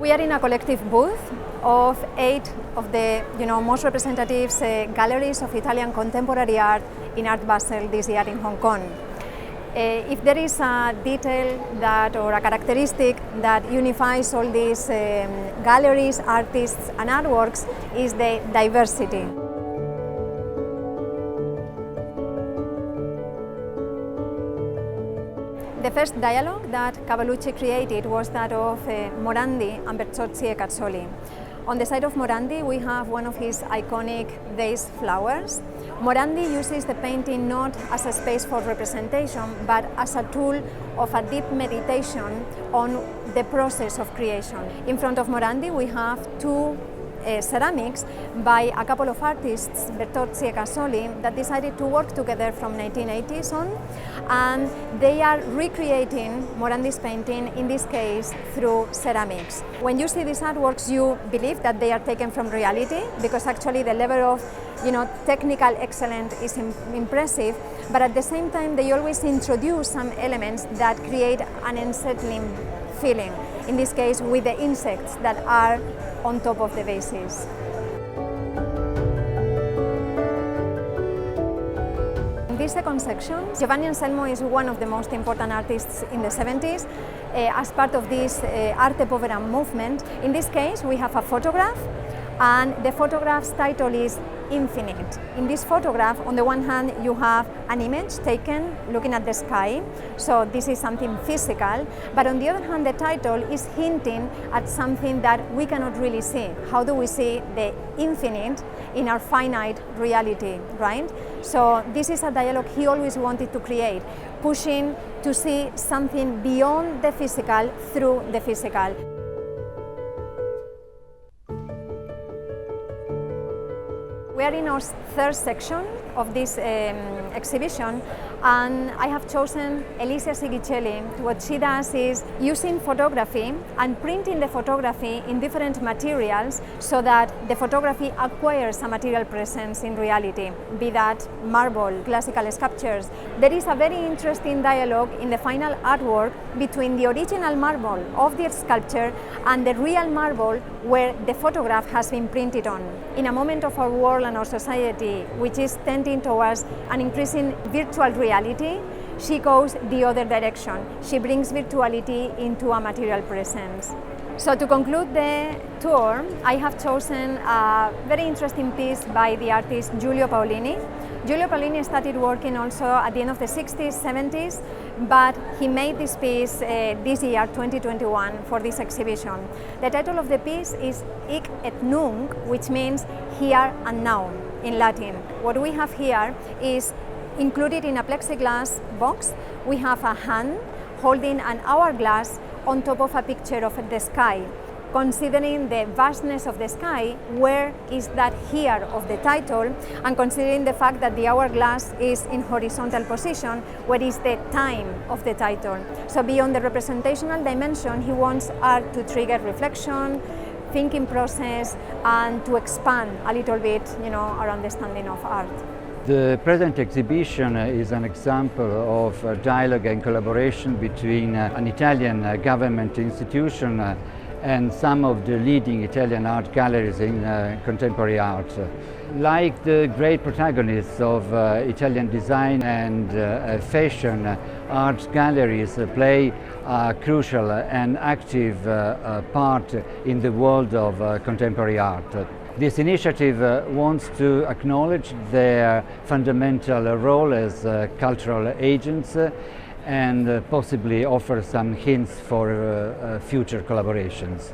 We are in a collective booth of 8 of the most representative galleries of Italian contemporary art in Art Basel this year in Hong Kong. If there is a detail or a characteristic that unifies all these galleries, artists and artworks, is the diversity. The first dialogue that Cavallucci created was that of Morandi and Berzozzi e Cazzoli. On the side of Morandi, we have one of his iconic vase flowers. Morandi uses the painting not as a space for representation, but as a tool of a deep meditation on the process of creation. In front of Morandi, we have two ceramics by a couple of artists, Berzozzi and Cazzoli, that decided to work together from 1980s on, and they are recreating Morandi's painting, in this case through ceramics. When you see these artworks, you believe that they are taken from reality, because actually the level of technical excellence is impressive, but at the same time they always introduce some elements that create an unsettling feeling, in this case with the insects that are on top of the vases. In this second section, Giovanni Anselmo is one of the most important artists in the 70s as part of this Arte Povera movement. In this case, we have a photograph, and the photograph's title is Infinite. In this photograph, on the one hand, you have an image taken looking at the sky, so this is something physical, but on the other hand, the title is hinting at something that we cannot really see. How do we see the infinite in our finite reality, right? So this is a dialogue he always wanted to create, pushing to see something beyond the physical through the physical. We are in our third section of this exhibition, and I have chosen Elisa Sigicelli. What she does is using photography and printing the photography in different materials so that the photography acquires a material presence in reality, be that marble, classical sculptures. There is a very interesting dialogue in the final artwork between the original marble of the sculpture and the real marble where the photograph has been printed on. In a moment of our world and our society which is tending towards an increasing virtual reality, she goes the other direction. She brings virtuality into a material presence. So to conclude the tour, I have chosen a very interesting piece by the artist Giulio Paolini. Giulio Paolini started working also at the end of the 60s, 70s, but he made this piece this year, 2021, for this exhibition. The title of the piece is Hic et Nunc, which means here and now in Latin. What we have here is included in a plexiglass box. We have a hand holding an hourglass on top of a picture of the sky. Considering the vastness of the sky, where is that here of the title, and considering the fact that the hourglass is in horizontal position, where is the time of the title? So beyond the representational dimension, he wants art to trigger reflection, thinking process, and to expand a little bit, our understanding of art. The present exhibition is an example of dialogue and collaboration between an Italian government institution and some of the leading Italian art galleries in contemporary art. Like the great protagonists of Italian design and fashion, art galleries play a crucial and active part in the world of contemporary art. This initiative wants to acknowledge their fundamental role as cultural agents and possibly offer some hints for future collaborations.